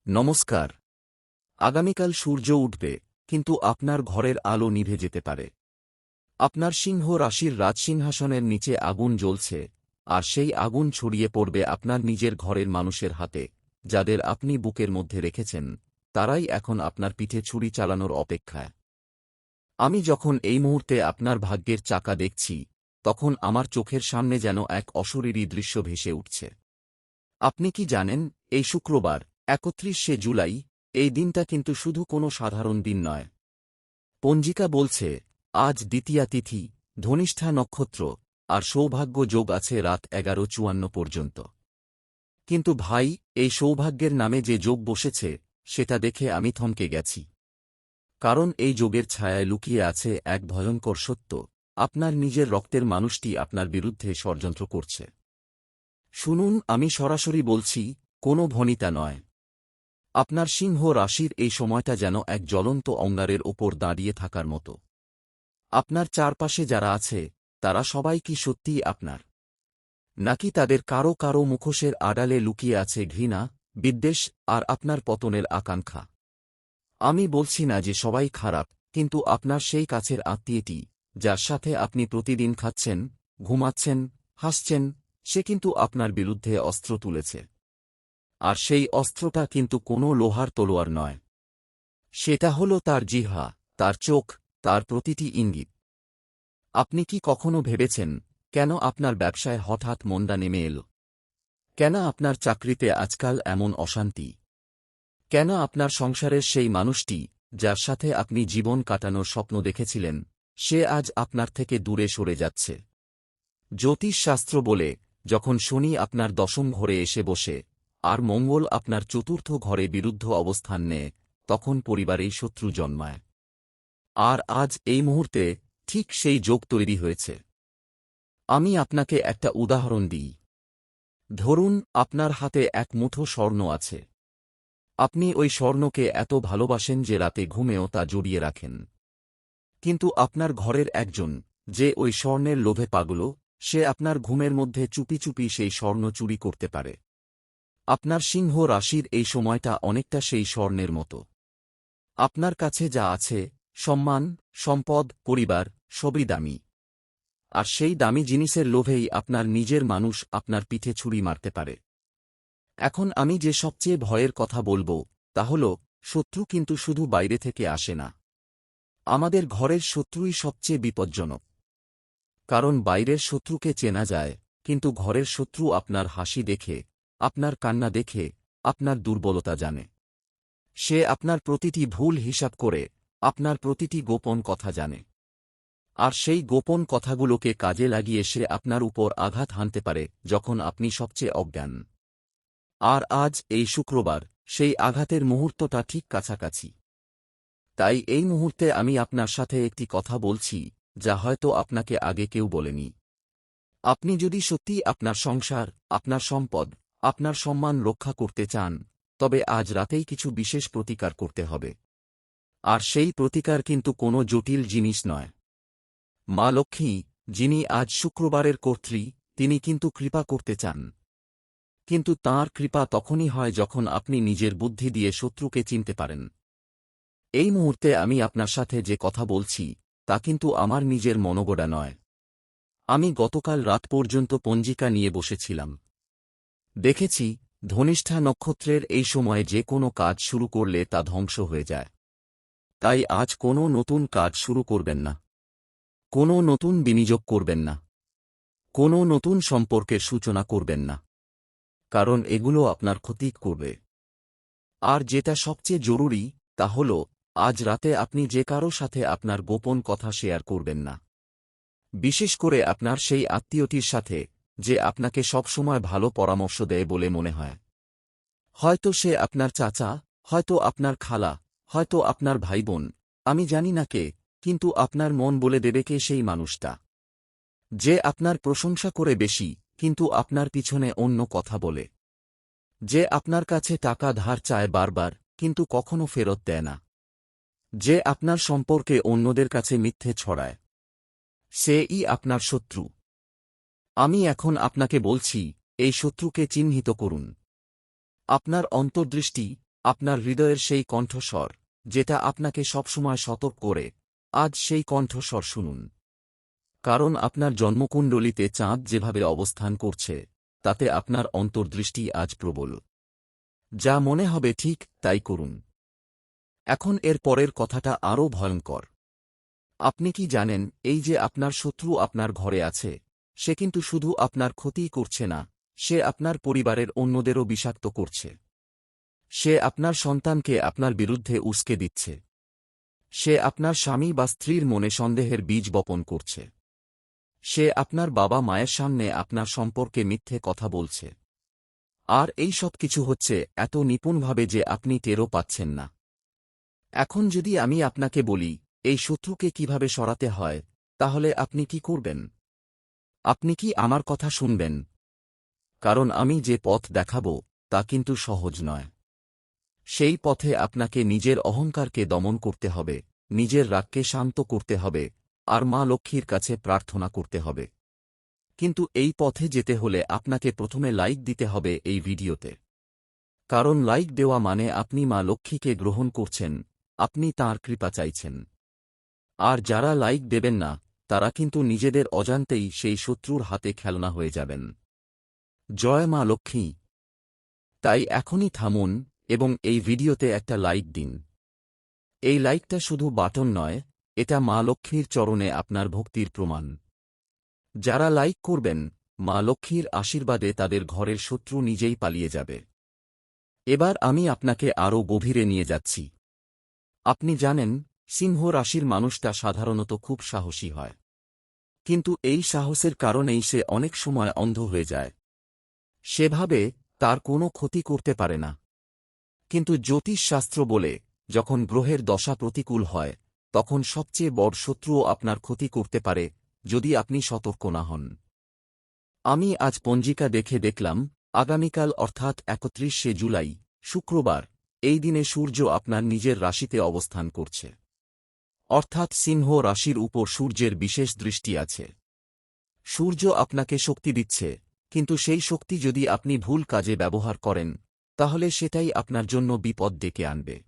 নমস্কার। আগামীকাল সূর্য উঠবে, কিন্তু আপনার ঘরের আলো নিভে যেতে পারে। আপনার সিংহ রাশির রাজসিংহাসনের নিচে আগুন জ্বলছে, আর সেই আগুন ছড়িয়ে পড়বে আপনার নিজের ঘরের মানুষের হাতে, যাদের আপনি বুকের মধ্যে রেখেছেন, তারাই এখন আপনার পিঠে ছুরি চালানোর অপেক্ষায়। আমি যখন এই মুহূর্তে আপনার ভাগ্যের চাকা দেখছি, তখন আমার চোখের সামনে যেন এক অশরীরী দৃশ্য ভেসে উঠছে। আপনি কি জানেন, এই শুক্রবার ৩১শে জুলাই, এই দিনটা কিন্তু শুধু কোনো সাধারণ দিন নয়। পঞ্জিকা বলছে আজ দ্বিতীয়া তিথি, ধনিষ্ঠা নক্ষত্র, আর সৌভাগ্য যোগ আছে রাত ১১:৫৪ পর্যন্ত। কিন্তু ভাই, এই সৌভাগ্যের নামে যে যোগ বসেছে, সেটা দেখে আমি থমকে গেছি। কারণ এই যোগের ছায়ায় লুকিয়ে আছে এক ভয়ঙ্কর সত্য: আপনার নিজের রক্তের মানুষটি আপনার বিরুদ্ধে ষড়যন্ত্র করছে। শুনুন, আমি সরাসরি বলছি, কোনো ভনিতা নয়। আপনার সিংহ রাশির এই সময়টা যেন এক জ্বলন্ত অঙ্গারের ওপর দাঁড়িয়ে থাকার মতো। আপনার চারপাশে যারা আছে, তারা সবাই কি সত্যিই আপনার? নাকি তাদের কারো কারো মুখোশের আড়ালে লুকিয়ে আছে ঘৃণা, বিদ্বেষ আর আপনার পতনের আকাঙ্ক্ষা? আমি বলছি না যে সবাই খারাপ, কিন্তু আপনার সেই কাছের আত্মীয়টি, যার সাথে আপনি প্রতিদিন খাচ্ছেন, ঘুমাচ্ছেন, হাসছেন, সে কিন্তু আপনার বিরুদ্ধে অস্ত্র তুলেছে। আর সেই অস্ত্রটা কিন্তু কোনো লোহার তলোয়ার নয়। সেটা হল তার জিহ্বা, তার চোখ, তার প্রতিটি ইঙ্গিত। আপনি কি কখনো ভেবেছেন, কেন আপনার ব্যবসায় হঠাৎ মন্দা নেমে এল? কেন আপনার চাকরিতে আজকাল এমন অশান্তি? কেন আপনার সংসারের সেই মানুষটি, যার সাথে আপনি জীবন কাটানোর স্বপ্ন দেখেছিলেন, সে আজ আপনার থেকে দূরে সরে যাচ্ছে? জ্যোতিষশাস্ত্র বলে, যখন শনি আপনার দশম ঘরে এসে বসে, আর মঙ্গল আপনার চতুর্থ ঘরে বিরুদ্ধ অবস্থান নেয়, তখন পরিবারেই শত্রু জন্মায়। আর আজ এই মুহূর্তে ঠিক সেই যোগ তৈরি হয়েছে। আমি আপনাকে একটা উদাহরণ দিই। ধরুন, আপনার হাতে এক মুঠো স্বর্ণ আছে। আপনি ওই স্বর্ণকে এত ভালোবাসেন যে রাতে ঘুমেও তা জড়িয়ে রাখেন। কিন্তু আপনার ঘরের একজন, যে ওই স্বর্ণের লোভে পাগল, সে আপনার ঘুমের মধ্যে চুপি চুপি সেই স্বর্ণ চুরি করতে পারে। আপনার সিংহ রাশির এই সময়টা অনেকটা সেই স্বর্ণের মতো। আপনার কাছে যা আছে, সম্মান, সম্পদ, পরিবার, সবই দামি। আর সেই দামি জিনিসের লোভেই আপনার নিজের মানুষ আপনার পিঠে ছুরি মারতে পারে। এখন আমি যে সবচেয়ে ভয়ের কথা বলবো, তা হল, শত্রু কিন্তু শুধু বাইরে থেকে আসে না। আমাদের ঘরের শত্রুই সবচেয়ে বিপজ্জনক। কারণ বাইরের শত্রুকে চেনা যায়, কিন্তু ঘরের শত্রু আপনার হাসি দেখে, আপনার কান্না দেখে, আপনার দুর্বলতা জানে। সে আপনার প্রতিটি ভুল হিসাব করে, আপনার প্রতিটি গোপন কথা জানে। আর সেই গোপন কথাগুলোকে কাজে লাগিয়ে সে আপনার উপর আঘাত হানতে পারে যখন আপনি সবচেয়ে অজ্ঞান। আর আজ এই শুক্রবার, সেই আঘাতের মুহূর্তটা ঠিক কাছাকাছি। তাই এই মুহূর্তে আমি আপনার সাথে একটি কথা বলছি, যা হয়তো আপনাকে আগে কেউ বলেনি। আপনি যদি সত্যিই আপনার সংসার, আপনার সম্পদ, আপনার সম্মান রক্ষা করতে চান, তবে আজ রাতেই কিছু বিশেষ প্রতিকার করতে হবে। আর সেই প্রতিকার কিন্তু কোনো জটিল জিনিস নয়। মা লক্ষ্মী, যিনি আজ শুক্রবারের কর্ত্রী, তিনি কিন্তু কৃপা করতে চান। কিন্তু তাঁর কৃপা তখনই হয় যখন আপনি নিজের বুদ্ধি দিয়ে শত্রুকে চিনতে পারেন। এই মুহূর্তে আমি আপনার সাথে যে কথা বলছি, তা কিন্তু আমার নিজের মনোগড়া নয়। আমি গতকাল রাত পর্যন্ত পঞ্জিকা নিয়ে বসেছিলাম। দেখেছি, ধনিষ্ঠা নক্ষত্রের এই সময়ে যে কোনো কাজ শুরু করলে তা ধ্বংস হয়ে যায়। তাই আজ কোনো নতুন কাজ শুরু করবেন না। কোনো নতুন বিনিয়োগ করবেন না। কোনো নতুন সম্পর্কের সূচনা করবেন না। কারণ এগুলো আপনার ক্ষতি করবে। আর যেটা সবচেয়ে জরুরি, তা হল, আজ রাতে আপনি যে কারো সাথে আপনার গোপন কথা শেয়ার করবেন না। বিশেষ করে আপনার সেই আত্মীয়টির সাথে, যে আপনাকে সবসময় ভালো পরামর্শ দেয় বলে মনে হয়। হয়তো সে আপনার চাচা, হয়তো আপনার খালা, হয়তো আপনার ভাইবোন, আমি জানি না কে, কিন্তু আপনার মন বলে দেবে কে সেই মানুষটা। যে আপনার প্রশংসা করে বেশি, কিন্তু আপনার পিছনে অন্য কথা বলে। যে আপনার কাছে টাকা ধার চায় বারবার, কিন্তু কখনো ফেরত দেয় না। যে আপনার সম্পর্কে অন্যদের কাছে মিথ্যে ছড়ায়। সেই আপনার শত্রু। আমি এখন আপনাকে বলছি, এই শত্রুকে চিহ্নিত করুন। আপনার অন্তর্দৃষ্টি, আপনার হৃদয়ের সেই কণ্ঠস্বর, যেটা আপনাকে সবসময় সতর্ক করে, আজ সেই কণ্ঠস্বর শুনুন। কারণ আপনার জন্মকুণ্ডলিতে চাঁদ যেভাবে অবস্থান করছে, তাতে আপনার অন্তর্দৃষ্টি আজ প্রবল। যা মনে হবে ঠিক তাই করুন। এখন এর পরের কথাটা আরও ভয়ঙ্কর। আপনি কি জানেন, এই যে আপনার শত্রু আপনার ঘরে আছে, সে কিন্তু শুধু আপনার ক্ষতিই করছে না, সে আপনার পরিবারের অন্যদেরও বিষাক্ত করছে। সে আপনার সন্তানকে আপনার বিরুদ্ধে উস্কে দিচ্ছে। সে আপনার স্বামী বা স্ত্রীর মনে সন্দেহের বীজ বপন করছে। সে আপনার বাবা মায়ের সামনে আপনার সম্পর্কে মিথ্যে কথা বলছে। আর এই সব কিছু হচ্ছে এত নিপুণভাবে যে আপনি টেরও পাচ্ছেন না। এখন যদি আমি আপনাকে বলি এই শত্রুকে কিভাবে সরাতে হয়, তাহলে আপনি কি করবেন? আপনি কি আমার কথা শুনবেন? কারণ আমি যে পথ দেখাব তা কিন্তু সহজ নয়। সেই পথে আপনাকে নিজের অহংকারকে দমন করতে হবে, নিজের রাগকে শান্ত করতে হবে, আর মা লক্ষ্মীর কাছে প্রার্থনা করতে হবে। কিন্তু এই পথে যেতে হলে আপনাকে প্রথমে লাইক দিতে হবে এই ভিডিওতে। কারণ লাইক দেওয়া মানে আপনি মা লক্ষ্মীকে গ্রহণ করছেন, আপনি তাঁর কৃপা চাইছেন। আর যারা লাইক দেবেন না, তারা কিন্তু নিজেদের অজান্তেই সেই শত্রুর হাতে খেলনা হয়ে যাবেন। জয় মা লক্ষ্মী। তাই এখনই থামুন এবং এই ভিডিওতে একটা লাইক দিন। এই লাইকটা শুধু বাটন নয়, এটা মা লক্ষ্মীর চরণে আপনার ভক্তির প্রমাণ। যারা লাইক করবেন, মা লক্ষ্মীর আশীর্বাদে তাদের ঘরের শত্রু নিজেই পালিয়ে যাবে। এবার আমি আপনাকে আরও গভীরে নিয়ে যাচ্ছি। আপনি জানেন, সিংহ রাশির মানুষটা সাধারণত খুব সাহসী হয়। কিন্তু এই সাহসের কারণেই সে অনেক সময় অন্ধ হয়ে যায়। সেভাবে তার কোনো ক্ষতি করতে পারে না। কিন্তু জ্যোতিষশাস্ত্র বলে, যখন গ্রহের দশা প্রতিকূল হয়, তখন সবচেয়ে বড় শত্রুও আপনার ক্ষতি করতে পারে, যদি আপনি সতর্ক না হন। আমি আজ পঞ্জিকা দেখে দেখলাম, আগামীকাল অর্থাৎ ৩১শে জুলাই, শুক্রবার, এই দিনে সূর্য আপনার নিজের রাশিতে অবস্থান করছে। অর্থাৎ সিংহ রাশির উপর সূর্যের বিশেষ দৃষ্টি আছে। সূর্য আপনাকে শক্তি দিচ্ছে, কিন্তু সেই শক্তি যদি আপনি ভুল কাজে ব্যবহার করেন, তাহলে সেটাই আপনার জন্য বিপদ ডেকে আনবে।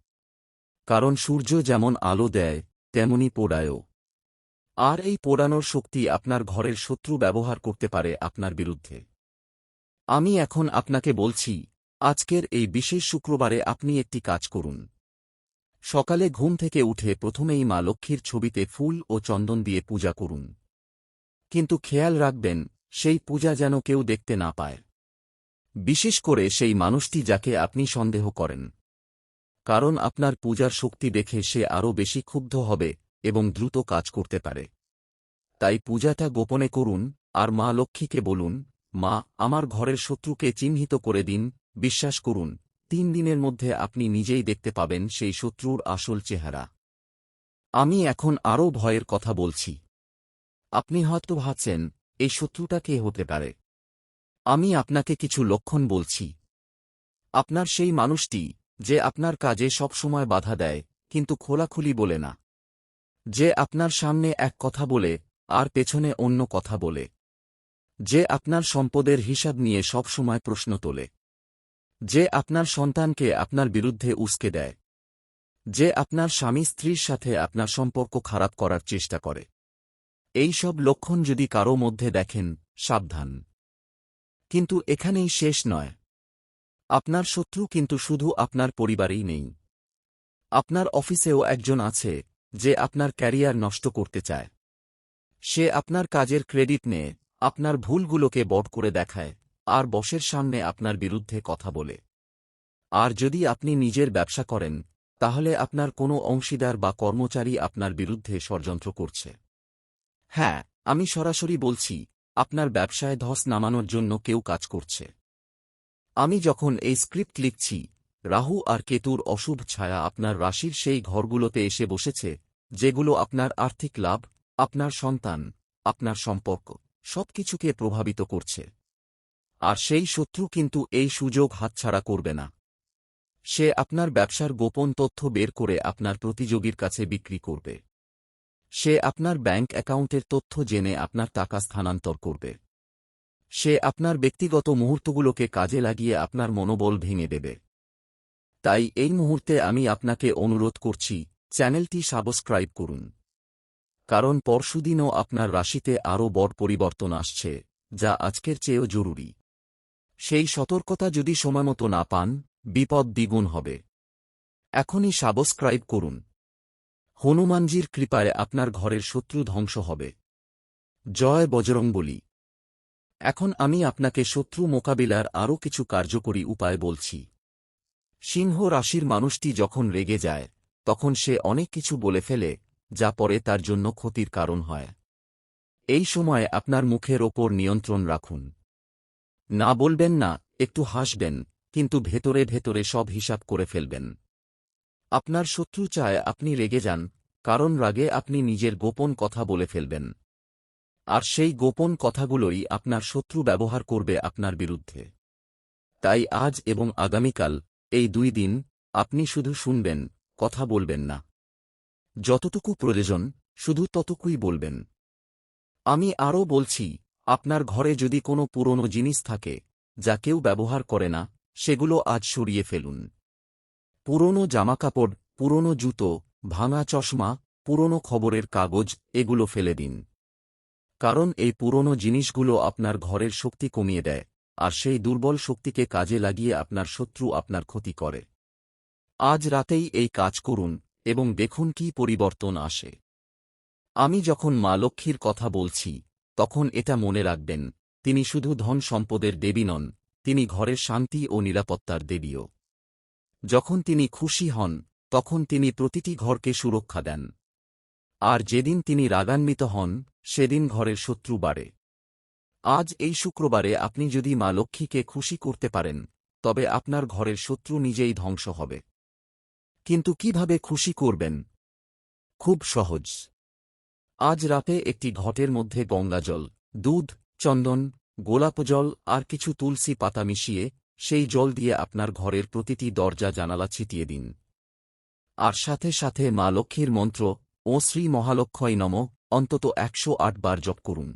কারণ সূর্য যেমন আলো দেয়, তেমনি পোড়ায়ও। আর এই পোড়ানোর শক্তি আপনার ঘরের শত্রু ব্যবহার করতে পারে আপনার বিরুদ্ধে। আমি এখন আপনাকে বলছি, আজকের এই বিশেষ শুক্রবারে আপনি একটি কাজ করুন। সকালে ঘুম থেকে উঠে প্রথমেই মা লক্ষ্মীর ছবিতে ফুল ও চন্দন দিয়ে পূজা করুন। কিন্তু খেয়াল রাখবেন, সেই পূজা যেন কেউ দেখতে না পায়। বিশেষ করে সেই মানুষটি যাকে আপনি সন্দেহ করেন। কারণ আপনার পূজার শক্তি দেখে সে আরও বেশি ক্ষুব্ধ হবে এবং দ্রুত কাজ করতে পারে। তাই পূজাটা গোপনে করুন, আর মা লক্ষ্মীকে বলুন, মা, আমার ঘরের শত্রুকে চিহ্নিত করে দিন। বিশ্বাস করুন, ৩ দিনের মধ্যে আপনি নিজেই দেখতে পাবেন সেই শত্রুর আসল চেহারা। আমি এখন আরও ভয়ের কথা বলছি। আপনি হয়তো ভাবছেন, এই শত্রুটা কে হতে পারে? আমি আপনাকে কিছু লক্ষণ বলছি। আপনার সেই মানুষটি, যে আপনার কাজে সবসময় বাধা দেয়, কিন্তু খোলাখুলি বলে না। যে আপনার সামনে এক কথা বলে, আর পেছনে অন্য কথা বলে। যে আপনার সম্পদের হিসাব নিয়ে সবসময় প্রশ্ন তোলে। যে আপনার সন্তানকে আপনার বিরুদ্ধে উস্কে দেয়। যে আপনার স্বামী স্ত্রীর সাথে আপনার সম্পর্ক খারাপ করার চেষ্টা করে। এই সব লক্ষণ যদি কারও মধ্যে দেখেন, সাবধান। কিন্তু এখানেই শেষ নয়। আপনার শত্রু কিন্তু শুধু আপনার পরিবারেই নেই। আপনার অফিসেও একজন আছে, যে আপনার ক্যারিয়ার নষ্ট করতে চায়। সে আপনার কাজের ক্রেডিট নেয়, আপনার ভুলগুলোকে বড় করে দেখায়, আর বসের সামনে আপনার বিরুদ্ধে কথা বলে। আর যদি আপনি নিজের ব্যবসা করেন, তাহলে আপনার কোনো অংশীদার বা কর্মচারী আপনার বিরুদ্ধে ষড়যন্ত্র করছে। হ্যাঁ, আমি সরাসরি বলছি, আপনার ব্যবসায় ধস নামানোর জন্য কেউ কাজ করছে। আমি যখন এই স্ক্রিপ্ট লিখছি, রাহু আর কেতুর অশুভ ছায়া আপনার রাশির সেই ঘরগুলোতে এসে বসেছে, যেগুলো আপনার আর্থিক লাভ, আপনার সন্তান, আপনার সম্পর্ক, সবকিছুকে প্রভাবিত করছে। আর সেই শত্রু কিন্তু এই সুযোগ হাতছাড়া করবে না। সে আপনার ব্যবসার গোপন তথ্য বের করে আপনার প্রতিযোগীর কাছে বিক্রি করবে। সে আপনার ব্যাংক অ্যাকাউন্টের তথ্য জেনে আপনার টাকা স্থানান্তর করবে। সে আপনার ব্যক্তিগত মুহূর্তগুলোকে কাজে লাগিয়ে আপনার মনোবল ভেঙে দেবে। তাই এই মুহূর্তে আমি আপনাকে অনুরোধ করছি, চ্যানেলটি সাবস্ক্রাইব করুন। কারণ পরশুদিনও আপনার রাশিতে আরও বড় পরিবর্তন আসছে, যা আজকের চেয়েও জরুরি। সেই সতর্কতা যদি সময়মতো না পান, বিপদ দ্বিগুণ হবে। এখনই সাবস্ক্রাইব করুন। হনুমানজির কৃপায় আপনার ঘরের শত্রু ধ্বংস হবে। জয় বজরংবলী। এখন আমি আপনাকে শত্রু মোকাবিলার আরও কিছু কার্যকরী উপায় বলছি। সিংহ রাশির মানুষটি যখন রেগে যায়, তখন সে অনেক কিছু বলে ফেলে, যা পরে তার জন্য ক্ষতির কারণ হয়। এই সময় আপনার মুখের ওপর নিয়ন্ত্রণ রাখুন। না বলবেন না, একটু হাসবেন, কিন্তু ভেতরে ভেতরে সব হিসাব করে ফেলবেন। আপনার শত্রু চায় আপনি রেগে যান, কারণ রাগে আপনি নিজের গোপন কথা বলে ফেলবেন। আর সেই গোপন কথাগুলোই আপনার শত্রু ব্যবহার করবে আপনার বিরুদ্ধে। তাই আজ এবং আগামীকাল, এই 2 দিন, আপনি শুধু শুনবেন, কথা বলবেন না। যতটুকু প্রয়োজন, শুধু ততটুকুই বলবেন। আমি আরও বলছি, আপনার ঘরে যদি কোনো পুরনো জিনিস থাকে, যা কেউ ব্যবহার করে না, সেগুলো আজ সরিয়ে ফেলুন। পুরনো জামাকাপড়, পুরনো জুতো, ভাঙা চশমা, পুরনো খবরের কাগজ, এগুলো ফেলে দিন। কারণ এই পুরনো জিনিসগুলো আপনার ঘরের শক্তি কমিয়ে দেয়, আর সেই দুর্বল শক্তিকে কাজে লাগিয়ে আপনার শত্রু আপনার ক্ষতি করে। আজ রাতেই এই কাজ করুন, এবং দেখুন কী পরিবর্তন আসে। আমি যখন মা লক্ষ্মীর কথা বলছি, তখন এটা মনে রাখবেন, তিনি শুধু ধন সম্পদের দেবী নন, তিনি ঘরের শান্তি ও নিরাপত্তার দেবীও। যখন তিনি খুশি হন, তখন তিনি প্রতিটি ঘরকে সুরক্ষা দেন। আর যেদিন তিনি রাগান্বিত হন, সেদিন ঘরের শত্রু বাড়ে। আজ এই শুক্রবারে আপনি যদি মা লক্ষ্মীকে খুশি করতে পারেন, তবে আপনার ঘরের শত্রু নিজেই ধ্বংস হবে। কিন্তু কিভাবে খুশি করবেন? খুব সহজ। আজ রাতে একটি ঘটের মধ্যে গঙ্গাজল, দুধ, চন্দন, গোলাপ জল আর কিছু তুলসী পাতা মিশিয়ে, সেই জল দিয়ে আপনার ঘরের প্রতিটি দরজা জানালা ছিটিয়ে দিন। আর সাথে সাথে মা লক্ষ্মীর মন্ত্র, ও শ্রী মহালক্ষ্মী নমঃ, অন্তত 108 বার জপ করুন।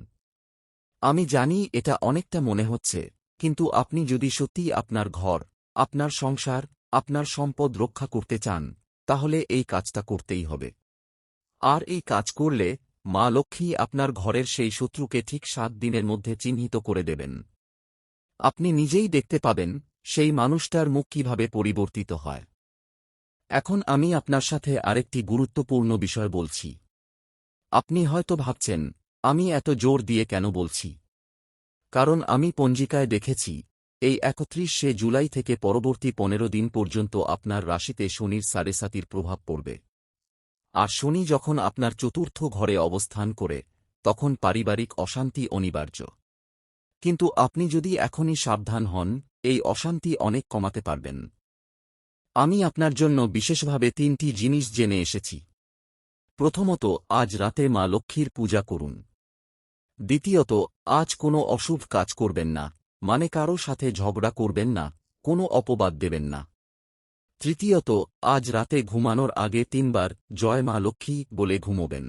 আমি জানি এটা অনেকটা মনে হচ্ছে, কিন্তু আপনি যদি সত্যিই আপনার ঘর, আপনার সংসার, আপনার সম্পদ রক্ষা করতে চান, তাহলে এই কাজটা করতেই হবে। আর এই কাজ করলে, মা লক্ষ্মী আপনার ঘরের সেই শত্রুকে ঠিক 7 দিনের মধ্যে চিহ্নিত করে দেবেন। আপনি নিজেই দেখতে পাবেন, সেই মানুষটার মুখ কিভাবে পরিবর্তিত হয়। এখন আমি আপনার সাথে আরেকটি গুরুত্বপূর্ণ বিষয় বলছি। আপনি হয়তো ভাবছেন, আমি এত জোর দিয়ে কেন বলছি? কারণ আমি পঞ্জিকায় দেখেছি, এই 31শে জুলাই থেকে পরবর্তী 15 দিন পর্যন্ত আপনার রাশিতে শনির সাড়েসাতির প্রভাব পড়বে। আর শনি যখন আপনার চতুর্থ ঘরে অবস্থান করে, তখন পারিবারিক অশান্তি অনিবার্য। কিন্তু আপনি যদি এখনই সাবধান হন, এই অশান্তি অনেক কমাতে পারবেন। আমি আপনার জন্য বিশেষভাবে 3টি জিনিস জেনে এসেছি। প্রথমত, আজ রাতে মা লক্ষ্মীর পূজা করুন। দ্বিতীয়ত, আজ কোনো অশুভ কাজ করবেন না, মানে কারো সাথে ঝগড়া করবেন না, কোনো অপবাদ দেবেন না। তৃতীয়ত, আজ রাতে ঘুমানোর আগে 3 বার জয় মা লক্ষ্মী বলে ঘুমোবেন।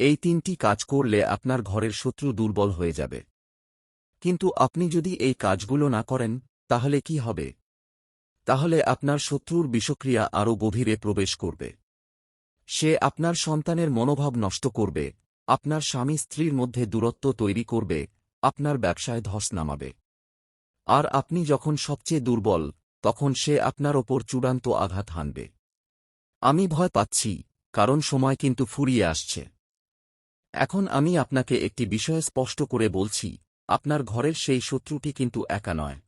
এই 3টি কাজ করলে আপনার ঘরের শত্রু দুর্বল হয়ে যাবে। কিন্তু আপনি যদি এই কাজগুলো না করেন, তাহলে কি হবে? তাহলে আপনার শত্রুর বিষক্রিয়া আরও গভীরে প্রবেশ করবে। সে আপনার সন্তানের মনোভাব নষ্ট করবে, আপনার স্বামী স্ত্রীর মধ্যে দূরত্ব তৈরি করবে, আপনার ব্যবসায় ধস নামাবে। আর আপনি যখন সবচেয়ে দুর্বল, তখন সে আপনার ওপর চূড়ান্ত আঘাত হানবে। আমি ভয় পাচ্ছি, কারণ সময় কিন্তু ফুরিয়ে আসছে। এখন আমি আপনাকে একটি বিষয় স্পষ্ট করে বলছি, আপনার ঘরের সেই শত্রুটি কিন্তু একা নয়।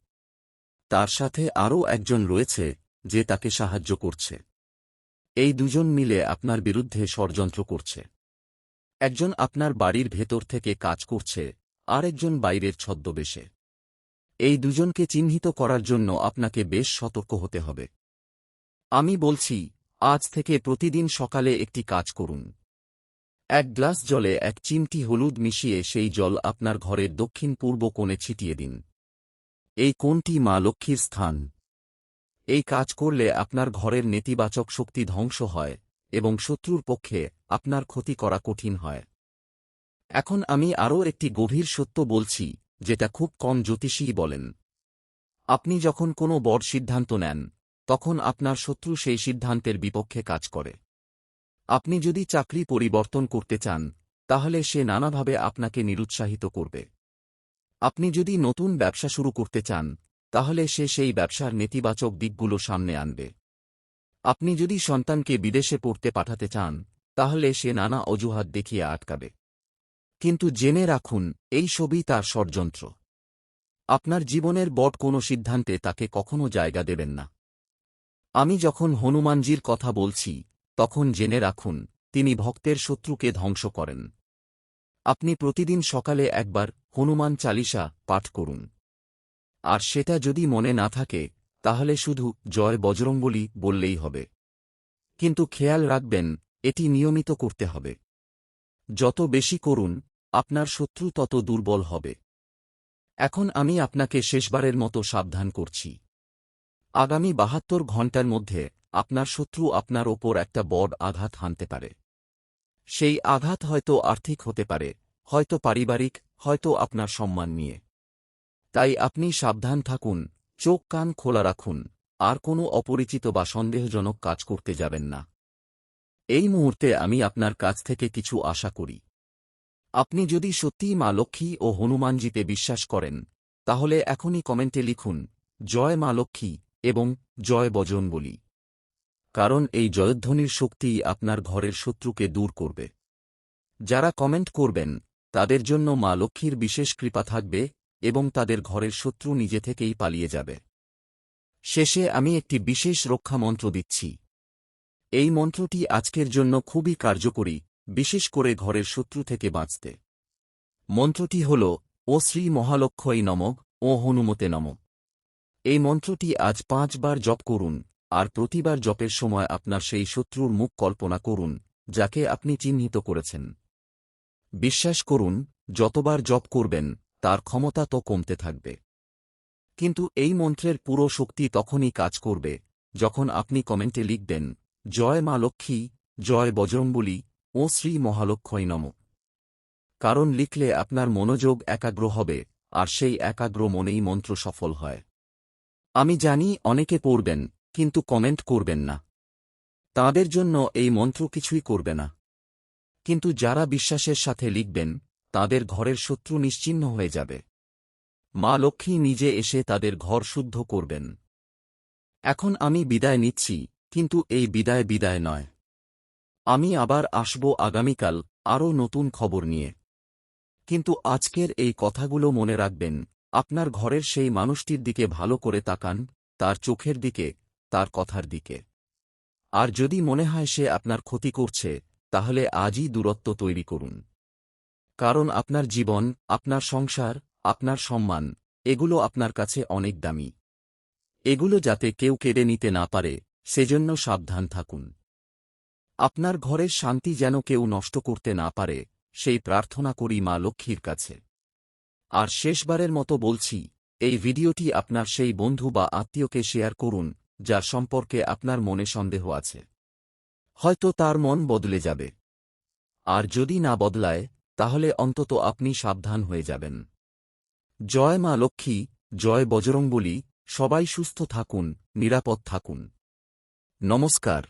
তার সাথে আরও একজন রয়েছে, যে তাকে সাহায্য করছে। এই দুজন মিলে আপনার বিরুদ্ধে ষড়যন্ত্র করছে। একজন আপনার বাড়ির ভেতর থেকে কাজ করছে, আর একজন বাইরের ছদ্মবেশে। এই দুজনকে চিহ্নিত করার জন্য আপনাকে বেশ সতর্ক হতে হবে। আমি বলছি, আজ থেকে প্রতিদিন সকালে একটি কাজ করুন। 1 গ্লাস জলে 1 চিমটি হলুদ মিশিয়ে সেই জল আপনার ঘরের দক্ষিণ পূর্ব কোণে ছিটিয়ে দিন। এই কোণটি মা লক্ষ্মীর স্থান। এই কাজ করলে আপনার ঘরের নেতিবাচক শক্তি ধ্বংস হয়, এবং শত্রুর পক্ষে আপনার ক্ষতি করা কঠিন হয়। এখন আমি আরও একটি গভীর সত্য বলছি, যেটা খুব কম জ্যোতিষীই বলেন। আপনি যখন কোনো বড় সিদ্ধান্ত নেন, তখন আপনার শত্রু সেই সিদ্ধান্তের বিপক্ষে কাজ করে। আপনি যদি চাকরি পরিবর্তন করতে চান, তাহলে সে নানাভাবে আপনাকে নিরুৎসাহিত করবে। আপনি যদি নতুন ব্যবসা শুরু করতে চান, তাহলে সে সেই ব্যবসার নেতিবাচক দিকগুলো সামনে আনবে। আপনি যদি সন্তানকে বিদেশে পড়তে পাঠাতে চান, তাহলে সে নানা অজুহাত দেখিয়ে আটকাবে। কিন্তু জেনে রাখুন, এই সবই তার ষড়যন্ত্র। আপনার জীবনের বড় কোনো সিদ্ধান্তে তাকে কখনো জায়গা দেবেন না। আমি যখন হনুমানজির কথা বলছি, তখন জেনে রাখুন, তিনি ভক্তের শত্রুকে ধ্বংস করেন। আপনি প্রতিদিন সকালে একবার হনুমান চালিসা পাঠ করুন। আর সেটা যদি মনে না থাকে, তাহলে শুধু জয় বজরংবলী বললেই হবে। কিন্তু খেয়াল রাখবেন, এটি নিয়মিত করতে হবে। যত বেশি করুন, আপনার শত্রু তত দুর্বল হবে। এখন আমি আপনাকে শেষবারের মতো সাবধান করছি। আগামী ৭২ ঘণ্টার মধ্যে আপনার শত্রু আপনার ওপর একটা বড় আঘাত হানতে পারে। সেই আঘাত হয়তো আর্থিক হতে পারে, হয়তো পারিবারিক, হয়তো আপনার সম্মান নিয়ে। তাই আপনি সাবধান থাকুন, চোখ কান খোলা রাখুন, আর কোনো অপরিচিত বা সন্দেহজনক কাজ করতে যাবেন না। এই মুহূর্তে আমি আপনার কাছ থেকে কিছু আশা করি। আপনি যদি সত্যিই মা লক্ষ্মী ও হনুমানজিতে বিশ্বাস করেন, তাহলে এখনই কমেন্টে লিখুন জয় মা লক্ষ্মী এবং জয় বজরংবলী। কারণ এই জয়ধ্বনির শক্তিই আপনার ঘরের শত্রুকে দূর করবে। যারা কমেন্ট করবেন, তাদের জন্য মা লক্ষ্মীর বিশেষ কৃপা থাকবে এবং তাদের ঘরের শত্রু নিজে থেকেই পালিয়ে যাবে। শেষে আমি একটি বিশেষ রক্ষা মন্ত্র দিচ্ছি। এই মন্ত্রটি আজকের জন্য খুবই কার্যকরী, বিশেষ করে ঘরের শত্রু থেকে বাঁচতে। মন্ত্রটি হল ও শ্রী মহালক্ষ্মী নমঃ, ও হনুমতে নমঃ। এই মন্ত্রটি আজ ৫ বার জপ করুন, আর প্রতিবার জপের সময় আপনার সেই শত্রুর মুখ কল্পনা করুন, যাকে আপনি চিহ্নিত করেছেন। বিশ্বাস করুন, যতবার জপ করবেন, তার ক্ষমতা তো কমতে থাকবে। কিন্তু এই মন্ত্রের পুরো শক্তি তখনই কাজ করবে, যখন আপনি কমেন্টে লিখবেন জয় মা লক্ষ্মী, জয় বজরংবলী, ও শ্রী মহালক্ষ্মী নমঃ। কারণ লিখলে আপনার মনোযোগ একাগ্র হবে, আর সেই একাগ্র মনেই মন্ত্র সফল হয়। আমি জানি অনেকে পড়বেন, কিন্তু কমেন্ট করবেন না। তাঁদের জন্য এই মন্ত্র কিছুই করবে না। কিন্তু যারা বিশ্বাসের সাথে লিখবেন, তাদের ঘরের শত্রু নিশ্চিহ্ন হয়ে যাবে। মা লক্ষ্মী নিজে এসে তাদের ঘর শুদ্ধ করবেন। এখন আমি বিদায় নিচ্ছি, কিন্তু এই বিদায় নয়। আমি আবার আসব আগামীকাল আরও নতুন খবর নিয়ে। কিন্তু আজকের এই কথাগুলো মনে রাখবেন, আপনার ঘরের সেই মানুষটির দিকে ভালো করে তাকান, তার চোখের দিকে, তার কথার দিকে। আর যদি মনে হয় সে আপনার ক্ষতি করছে, তাহলে আজই দূরত্ব তৈরি করুন। কারণ আপনার জীবন, আপনার সংসার, আপনার সম্মান, এগুলো আপনার কাছে অনেক দামি। এগুলো যাতে কেউ কেড়ে নিতে না পারে, সেজন্য সাবধান থাকুন। আপনার ঘরের শান্তি যেন কেউ নষ্ট করতে না পারে, সেই প্রার্থনা করি মা লক্ষ্মীর কাছে। আর শেষবারের মতো বলছি, এই ভিডিওটি আপনার সেই বন্ধু বা আত্মীয়কে শেয়ার করুন, যার সম্পর্কে আপনার মনে সন্দেহ আছে। হয়তো তার মন বদলে যাবে। আর যদি না বদলায়, তাহলে অন্তত আপনি সাবধান হয়ে যাবেন। জয় মা লক্ষ্মী, জয় বজরংবলী। সবাই সুস্থ থাকুন, নিরাপদ থাকুন। নমস্কার।